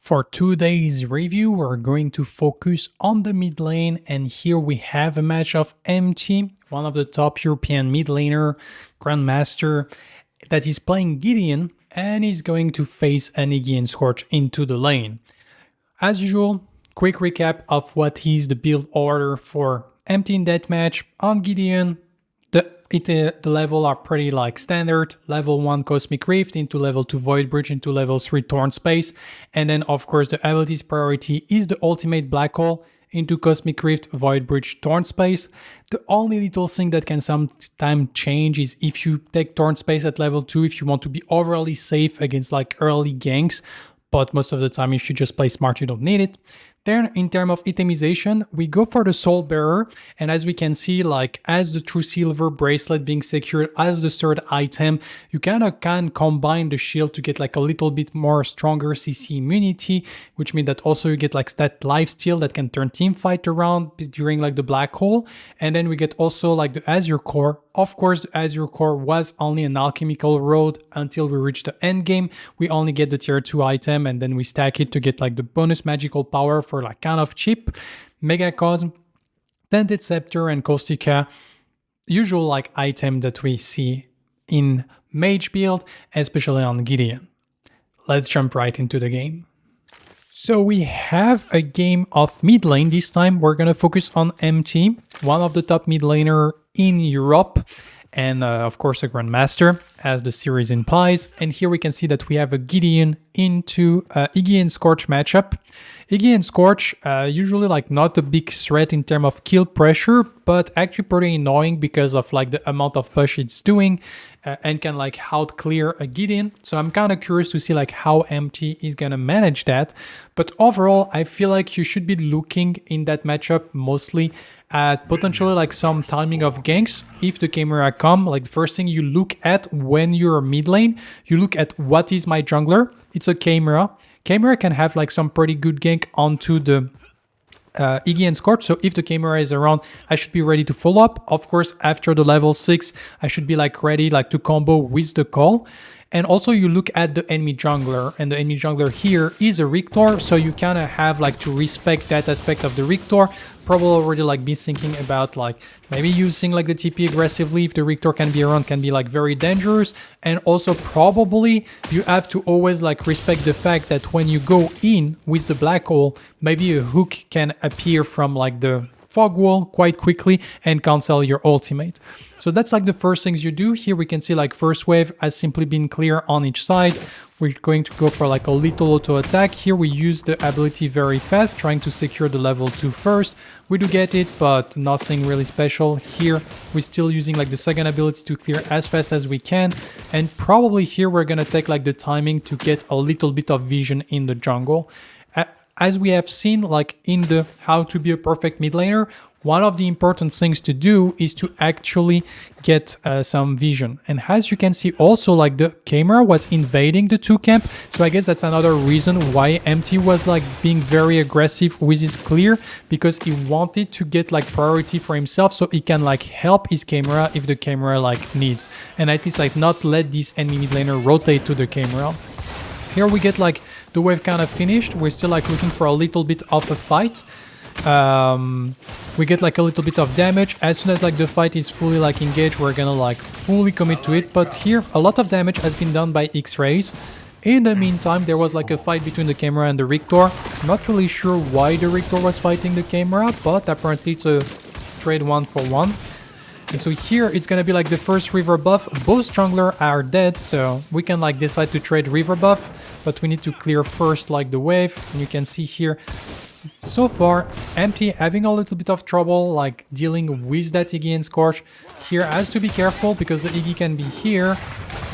For today's review, we're going to focus on the mid lane, and here we have a match of Empti, one of the top European mid laner, GrandMaster, that is playing Gideon, and is going to face an Iggy and Scorch into the lane. As usual, quick recap of what is the build order for Empti in that match. On Gideon, the level are pretty like standard. Level 1 Cosmic Rift, into level 2 Void Bridge, into level 3 Torn Space. And then of course the abilities priority is the ultimate Black Hole, into Cosmic Rift, Void Bridge, Torn Space. The only little thing that can sometimes change is if you take Torn Space at level 2, if you want to be overly safe against like early ganks. But most of the time, if you just play smart, you don't need it. Then in terms of itemization, we go for the Soul Bearer, and as we can see, like as the True Silver bracelet being secured as the third item, you kind of can combine the shield to get like a little bit more stronger CC immunity, which means that also you get like that lifesteal that can turn team fight around during like the Black Hole. And then we get also like the Azure Core. Of course, the Azure Core was only an alchemical road until we reach the end game. We only get the tier 2 item, and then we stack it to get like the bonus magical power for like kind of cheap. Megacosm, Dented Scepter, and Caustica, usual like item that we see in mage build, especially on Gideon. Let's jump right into the game. So we have a game of mid lane. This time we're gonna focus on Empti, one of the top mid laner in Europe, and of course a Grandmaster, as the series implies. And here we can see that we have a Gideon into Iggy and Scorch matchup. Iggy and Scorch, usually like not a big threat in terms of kill pressure, but actually pretty annoying because of like the amount of push it's doing, and can like out clear a Gideon. So I'm kind of curious to see like how Empti is gonna manage that. But overall, I feel like you should be looking in that matchup mostly at potentially like some timing of ganks. If the Chimera come, like the first thing you look at when you're mid lane, you look at what is my jungler. It's a Chimera. Chimera can have like some pretty good gank onto the Iggy and Scorch. So if the Chimera is around, I should be ready to follow up. Of course, after the level 6, I should be like ready like to combo with the call. And also you look at the enemy jungler, and the enemy jungler here is a Rictor, so you kind of have like to respect that aspect of the Rictor. Probably already like be thinking about like maybe using like the TP aggressively if the Rictor can be around, can be like very dangerous. And also probably you have to always like respect the fact that when you go in with the Black Hole, maybe a hook can appear from like the fog wall quite quickly and cancel your ultimate. So that's like the first things you do. Here we can see like first wave has simply been clear on each side. We're going to go for like a little auto attack. Here we use the ability very fast, trying to secure the level 2 first. We do get it, but nothing really special. Here we're still using like the second ability to clear as fast as we can. And probably here we're gonna take like the timing to get a little bit of vision in the jungle. As we have seen like in the how to be a perfect mid laner, one of the important things to do is to actually get some vision. And as you can see also, like the Chimera was invading the 2 camp. So I guess that's another reason why Empti was like being very aggressive with his clear, because he wanted to get like priority for himself so he can like help his Chimera if the Chimera like needs. And at least like not let this enemy mid laner rotate to the Chimera. Here we get like the wave kind of finished. We're still like looking for a little bit of a fight. We get like a little bit of damage. As soon as like the fight is fully like engaged, we're gonna like fully commit to it. But here a lot of damage has been done by X-rays. In the meantime, there was like a fight between the Chimera and the Rictor. Not really sure why the Rictor was fighting the Chimera, but apparently it's a trade 1-for-1. And so here it's gonna be like the first river buff. Both jungler are dead, so we can like decide to trade river buff, but we need to clear first like the wave. And you can see here so far Empti having a little bit of trouble like dealing with that Iggy and Scorch. Here has to be careful because the Iggy can be here,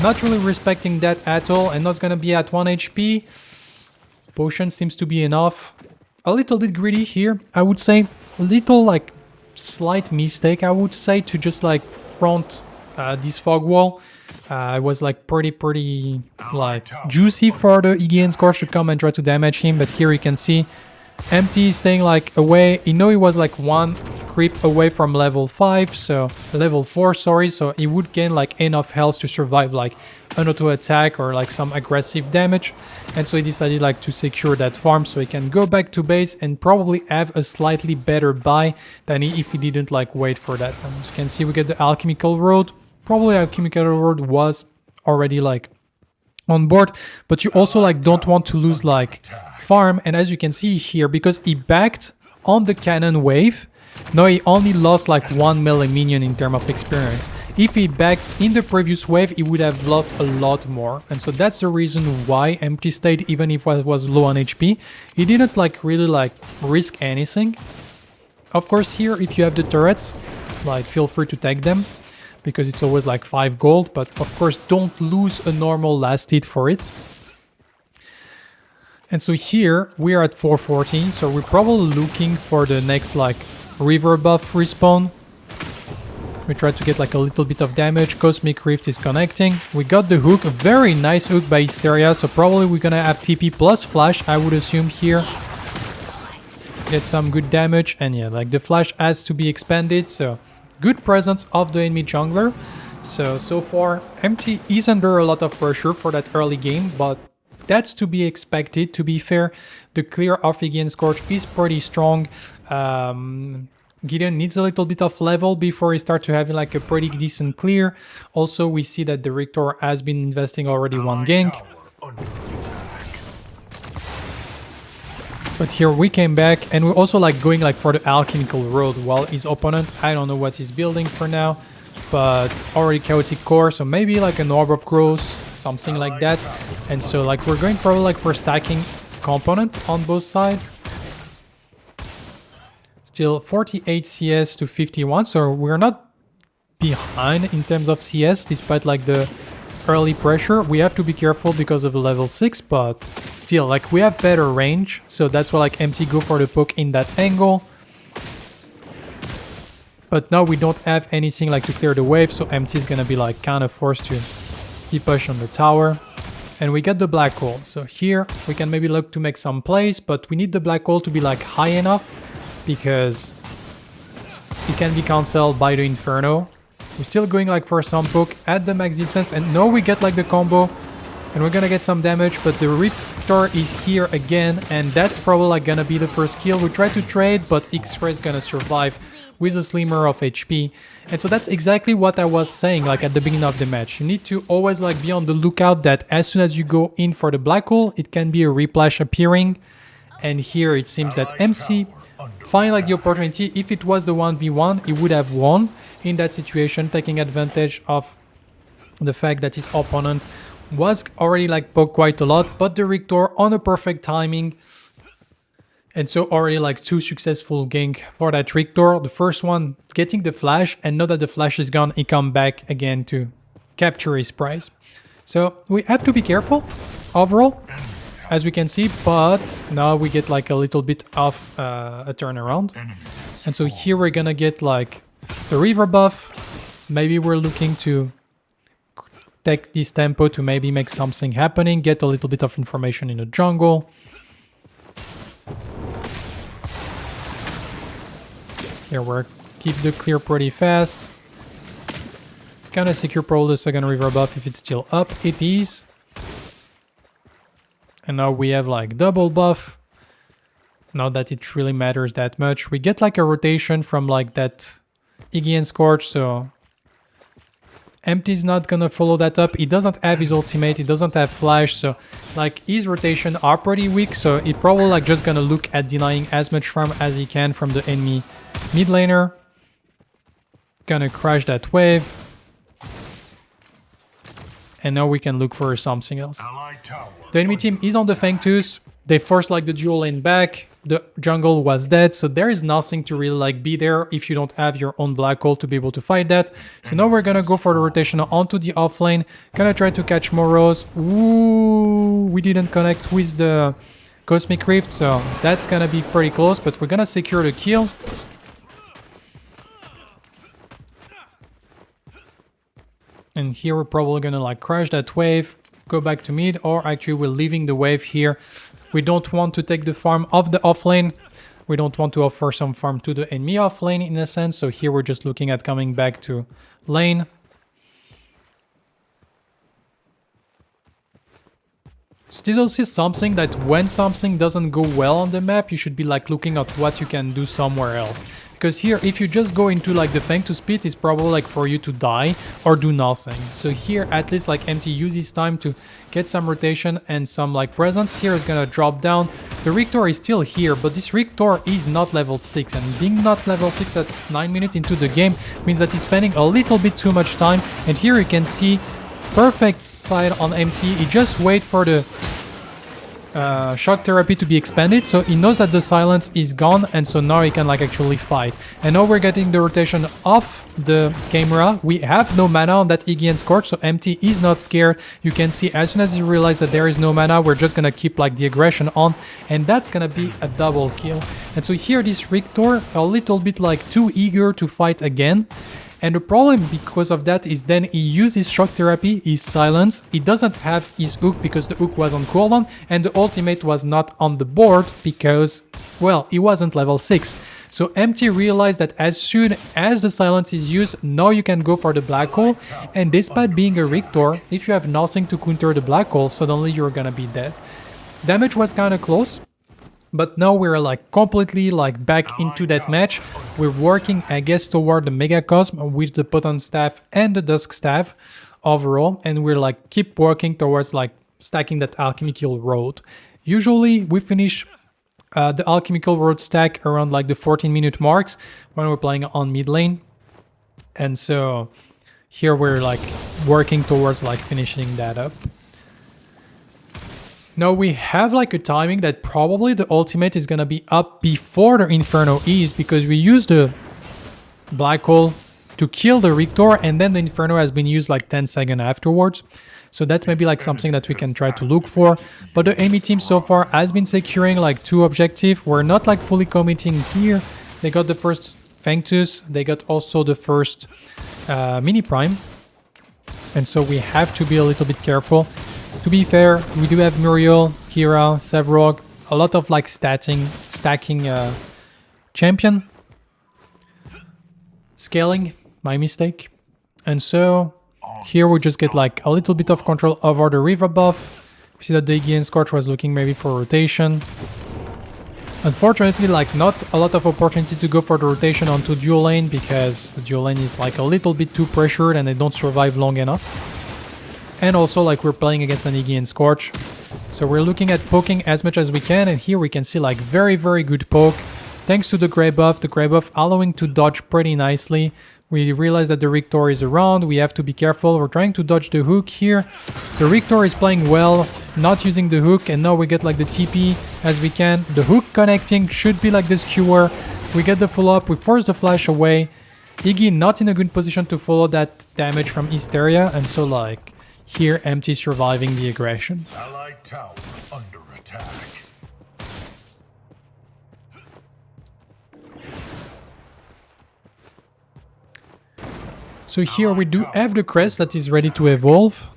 not really respecting that at all, and not gonna be at 1 HP. Potion seems to be enough. A little bit greedy here, I would say. A little like slight mistake, I would say, to just like front this fog wall. It was like pretty like juicy for the Iggy and Scorch to come and try to damage him, but here you can see Empti staying like away. You know, he was like one creep away from level 5, so level 4, sorry, so he would gain like enough health to survive like an auto attack or like some aggressive damage. And so he decided like to secure that farm so he can go back to base and probably have a slightly better buy than if he didn't like wait for that. And as you can see, we get the alchemical road. Probably alchemical road was already like on board, but you also like don't want to lose like farm. And as you can see here, because he backed on the cannon wave, now he only lost like 1 melee minion in terms of experience. If he backed in the previous wave, he would have lost a lot more. And so that's the reason why Empti stayed, even if it was low on HP. He didn't like really like risk anything. Of course, here if you have the turrets, like feel free to take them, because it's always like 5 gold, but of course don't lose a normal last hit for it. And so here we are at 440, so we're probably looking for the next like river buff respawn. We try to get like a little bit of damage. Cosmic Rift is connecting. We got the hook, a very nice hook by Hysteria, so probably we're gonna have TP plus flash, I would assume here. Get some good damage, and yeah, like the flash has to be expanded, so good presence of the enemy jungler. So far, Empti is under a lot of pressure for that early game, but that's to be expected, to be fair. The clear of Gideon Scorch is pretty strong. Gideon needs a little bit of level before he starts to have like a pretty decent clear. Also, we see that the Rictor has been investing already 1 gank. But here we came back, and we're also like going like for the alchemical road, while his opponent, I don't know what he's building for now, but already chaotic core, so maybe like an orb of growth, something like that. And so like we're going probably like for stacking component on both sides. Still 48 CS to 51, so we're not behind in terms of CS despite like the early pressure. We have to be careful because of the level 6, but still like we have better range, so that's why like Empti go for the poke in that angle. But now we don't have anything like to clear the wave, so Empti is gonna be like kind of forced to be pushed on the tower. And we get the black hole, so here we can maybe look to make some plays, but we need the black hole to be like high enough, because it can be cancelled by the Inferno. We're still going like for some poke at the max distance, and now we get like the combo, and we're gonna get some damage, but the Riptor is here again, and that's probably like gonna be the first kill. We try to trade, but X-Ray is gonna survive with a slimmer of HP. And so that's exactly what I was saying like at the beginning of the match. You need to always like be on the lookout that as soon as you go in for the black hole, it can be a replash appearing. And here it seems that Empti find like the opportunity. If it was the 1v1, he would have won in that situation, taking advantage of the fact that his opponent was already like poked quite a lot, but the Rictor on a perfect timing. And so already like 2 successful gank for that Rictor. The first one getting the flash, and now that the flash is gone, he come back again to capture his prize. So we have to be careful overall, as we can see, but now we get like a little bit of a turnaround. And so here we're gonna get like the river buff. Maybe we're looking to take this tempo to maybe make something happening, get a little bit of information in the jungle. Here we're keep the clear pretty fast. Gonna secure probably the second river buff if it's still up. It is. And now we have like double buff. Not that it really matters that much. We get like a rotation from like that Gideon Scorch, so Empti is not gonna follow that up. He doesn't have his ultimate, he doesn't have flash, so like his rotation are pretty weak, so he probably like just gonna look at denying as much farm as he can from the enemy mid laner. Gonna crash that wave. And now we can look for something else. The enemy team is on the Fang Tooth. They forced like the dual lane back. The jungle was dead, so there is nothing to really like be there if you don't have your own black hole to be able to fight that. So now we're gonna go for the rotation onto the off lane. Gonna try to catch more rows. Ooh, we didn't connect with the Cosmic Rift, so that's gonna be pretty close, but we're gonna secure the kill. And here we're probably gonna like crash that wave, go back to mid, or actually we're leaving the wave here. We don't want to take the farm of the offlane. We don't want to offer some farm to the enemy off lane in a sense. So here we're just looking at coming back to lane. So this is also something that when something doesn't go well on the map, you should be like looking at what you can do somewhere else. Because here, if you just go into like the Fang to Spit, it's probably like for you to die or do nothing. So here, at least like Empti uses time to get some rotation and some like presence. Here is gonna drop down. The Rictor is still here, but this Rictor is not level 6. And being not level 6 at 9 minutes into the game means that he's spending a little bit too much time. And here you can see perfect side on Empti. He just wait for the shock therapy to be expanded, so he knows that the silence is gone, and so now he can like actually fight. And now we're getting the rotation off the camera. We have no mana on that Iggy and Scorch, so Empti is not scared. You can see as soon as he realizes that there is no mana, we're just gonna keep like the aggression on, and that's gonna be a double kill. And so here this Rictor a little bit like too eager to fight again. And the problem because of that is then he uses shock therapy, his silence. He doesn't have his hook because the hook was on cooldown, and the ultimate was not on the board because, well, he wasn't level 6. So Empti realized that as soon as the silence is used, now you can go for the black hole. And despite being a Rictor, if you have nothing to counter the black hole, suddenly you're gonna be dead. Damage was kind of close. But now we're like completely like back into that match. We're working, I guess, toward the Mega Cosm with the Potent Staff and the Dusk Staff overall. And we're like keep working towards like stacking that Alchemical Road. Usually we finish the Alchemical Road stack around like the 14-minute marks when we're playing on mid lane. And so here we're like working towards like finishing that up. Now we have like a timing that probably the ultimate is gonna be up before the Inferno is, because we used the Black Hole to kill the Rictor and then the Inferno has been used like 10 seconds afterwards. So that may be like something that we can try to look for. But the enemy team so far has been securing like 2 objectives. We're not like fully committing here. They got the first Fangtus, they got also the first Mini Prime. And so we have to be a little bit careful. To be fair, we do have Muriel, Kira, Sevrog, a lot of like stacking champion. Scaling, my mistake. And so here we just get like a little bit of control over the river buff. We see that the Iggy and Scorch was looking maybe for rotation. Unfortunately, like not a lot of opportunity to go for the rotation onto dual lane because the dual lane is like a little bit too pressured and they don't survive long enough. And also like we're playing against an Iggy and Scorch. So we're looking at poking as much as we can, and here we can see like very good poke. Thanks to the grey buff allowing to dodge pretty nicely. We realize that the Rictor is around, we have to be careful. We're trying to dodge the hook here. The Rictor is playing well, not using the hook, and now we get like the TP as we can. The hook connecting should be like the skewer. We get the full up, we force the flash away. Iggy not in a good position to follow that damage from Hysteria, and so like here Empti surviving the aggression. Allied tower under attack. So here we do have the crest that is ready to evolve,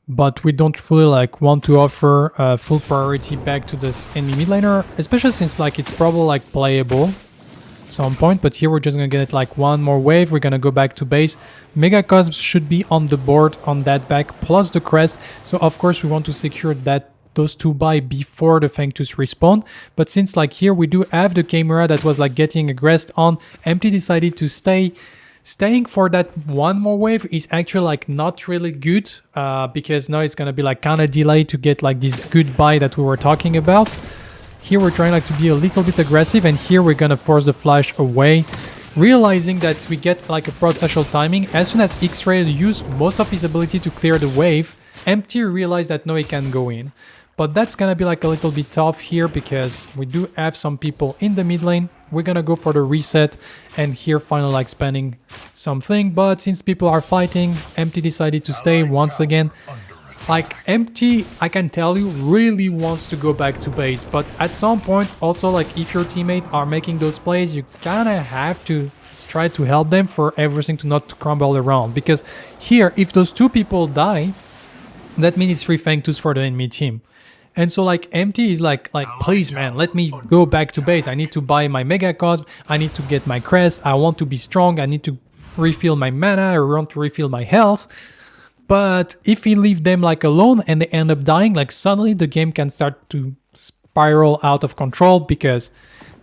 but we don't really like want to offer full priority back to this enemy mid laner, especially since like it's probably like playable at some point. But here we're just gonna get like one more wave. We're gonna go back to base. Mega Cosms should be on the board on that back plus the crest. So of course we want to secure that those 2 buy before the Fangtus respawn. But since like here we do have the camera that was like getting aggressed on, Empti decided to stay. Staying for that one more wave is actually like not really good because now it's gonna be like kind of delayed to get like this good buy that we were talking about. Here we're trying like to be a little bit aggressive, and here we're gonna force the flash away, realizing that we get like a prod-social timing. As soon as X-Ray used most of his ability to clear the wave, Empti realized that now he can go in. But that's gonna be like a little bit tough here because we do have some people in the mid lane. We're gonna go for the reset and here finally like spending something. But since people are fighting, Empti decided to stay once again. Like Empti, I can tell you, really wants to go back to base. But at some point also like if your teammates are making those plays, you kinda have to try to help them for everything to not crumble around. Because here, if those 2 people die, that means it's 3 Fangtus for the enemy team. And so like Empti is like please man, let me go back to base. I need to buy my Mega Cosm, I need to get my crest, I want to be strong, I need to refill my mana, I want to refill my health. But if we leave them like alone and they end up dying, like suddenly the game can start to spiral out of control, because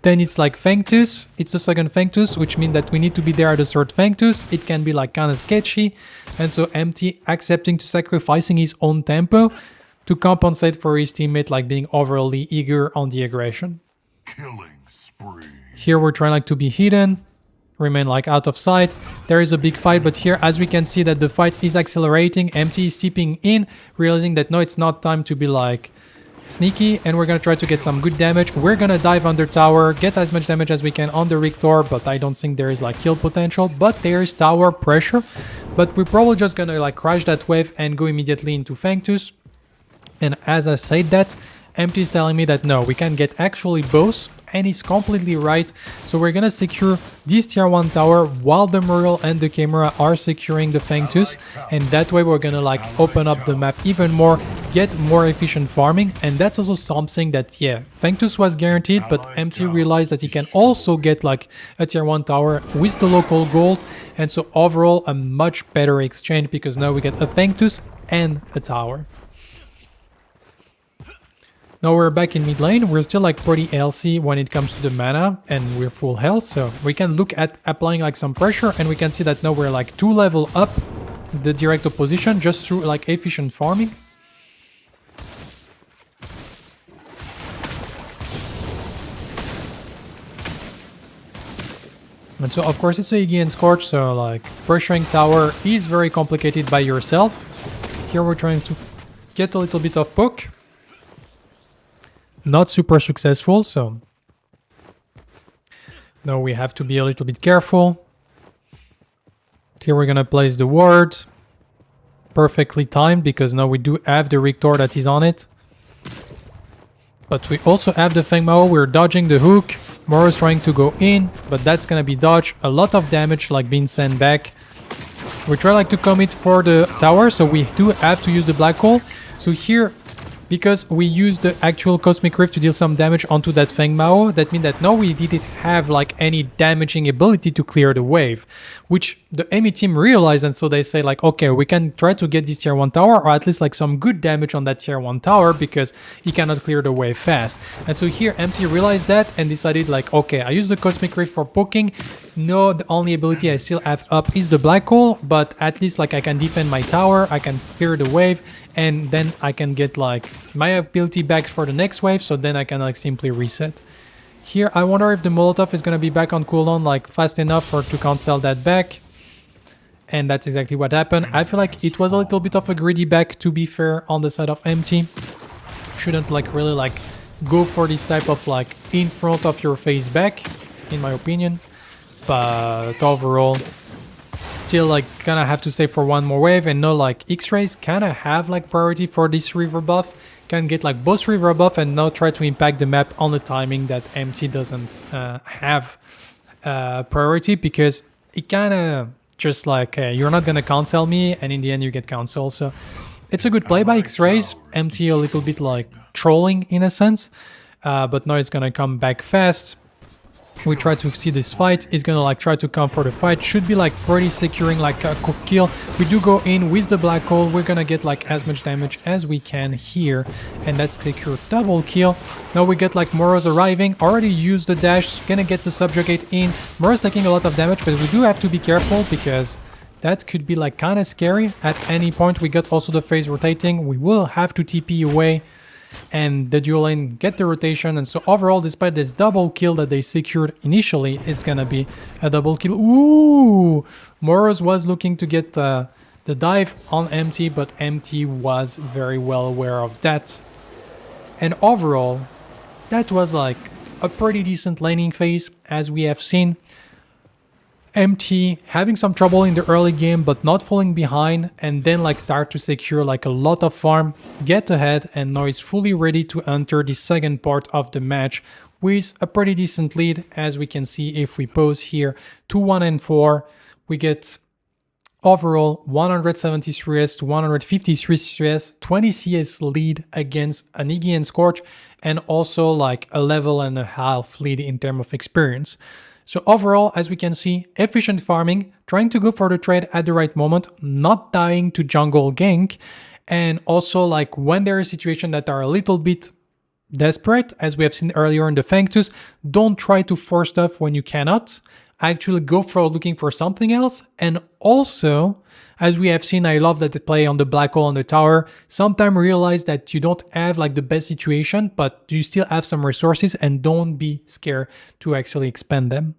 then it's like Fangtus, it's the second Fangtus, which means that we need to be there at the third Fangtus. It can be like kind of sketchy. And so Empti accepting to sacrificing his own tempo to compensate for his teammate like being overly eager on the aggression. Killing spree. Here we're trying like to be hidden, remain like out of sight. There is a big fight, but here as we can see that the fight is accelerating. Empti is stepping in, realizing that no, it's not time to be like sneaky, and we're gonna try to get some good damage. We're gonna dive under tower, get as much damage as we can on the Rictor, but I don't think there is like kill potential, but there is tower pressure. But we're probably just gonna like crash that wave and go immediately into Fangtus. And as I said that, Empti is telling me that no, we can get actually both, and he's completely right. So we're gonna secure this tier 1 tower while the Muriel and the Chimera are securing the Fangtus, and that way we're gonna like open up the map even more, get more efficient farming. And that's also something that, yeah, Fangtus was guaranteed, but Empti realized that he can also get like a tier 1 tower with the local gold, and so overall a much better exchange, because now we get a Fangtus and a tower. Now we're back in mid lane. We're still like pretty healthy when it comes to the mana, and we're full health, so we can look at applying like some pressure, and we can see that now we're like 2 level up the direct opposition just through like efficient farming. And so of course it's a Iggy and Scorch, so like pressuring tower is very complicated by yourself. Here we're trying to get a little bit of poke. Not super successful, so now we have to be a little bit careful. Here we're gonna place the ward. Perfectly timed, because now we do have the Rictor that is on it. But we also have the Feng Mao. We're dodging the hook. Moro is trying to go in, but that's gonna be dodged. A lot of damage like being sent back. We try like to commit for the tower, so we do have to use the black hole. So here, because we used the actual Cosmic Rift to deal some damage onto that Feng Mao, that means that now we didn't have like any damaging ability to clear the wave, which the enemy team realized, and so they say like, okay, we can try to get this tier 1 tower, or at least like some good damage on that tier 1 tower, because he cannot clear the wave fast. And so here Empti realized that and decided like, okay, I use the Cosmic Rift for poking. No, the only ability I still have up is the black hole, but at least like I can defend my tower, I can clear the wave, and then I can get like my ability back for the next wave, so then I can like simply reset. Here I wonder if the Molotov is gonna be back on cooldown like fast enough for to cancel that back. And that's exactly what happened. I feel like it was a little bit of a greedy back, to be fair, on the side of Empti. Shouldn't like really like go for this type of like in front of your face back, in my opinion. But overall, still like gonna have to stay for one more wave, and no, like X-rays kinda have like priority for this river buff. Can get like both river buff and now try to impact the map on the timing that Empti doesn't have priority, because it kinda just like you're not gonna cancel me, and in the end you get cancelled. So it's a good play by X-rays. Empti a little bit like trolling in a sense, but now it's gonna come back fast. We try to see this fight. He's gonna like try to come for the fight. Should be like pretty securing like a quick kill. We do go in with the black hole. We're gonna get like as much damage as we can here, and that's secure double kill. Now we get like Moro's arriving. Already used the dash. Gonna get the subjugate in. Moro's taking a lot of damage, but we do have to be careful, because that could be like kind of scary at any point. We got also the phase rotating. We will have to TP away, and the dual lane get the rotation. And so overall, despite this double kill that they secured initially, it's gonna be a double kill. Ooh, Moros was looking to get the dive on Empti, but Empti was very well aware of that. And overall, that was like a pretty decent laning phase, as we have seen. Empti having some trouble in the early game, but not falling behind, and then like start to secure like a lot of farm, get ahead, and now is fully ready to enter the second part of the match with a pretty decent lead. As we can see, if we pause here, 2-1 and 4, we get Overall, 173 S to 153 CS, 20 CS lead against an Iggy and Scorch, and also like a level and a half lead in terms of experience. So overall, as we can see, efficient farming, trying to go for the trade at the right moment, not dying to jungle gank, and also like when there are situations that are a little bit desperate, as we have seen earlier in the Fangtus, don't try to force stuff when you cannot. Actually go for looking for something else. And also, as we have seen, I love that they play on the black hole on the tower. Sometimes realize that you don't have like the best situation, but you still have some resources and don't be scared to actually expend them.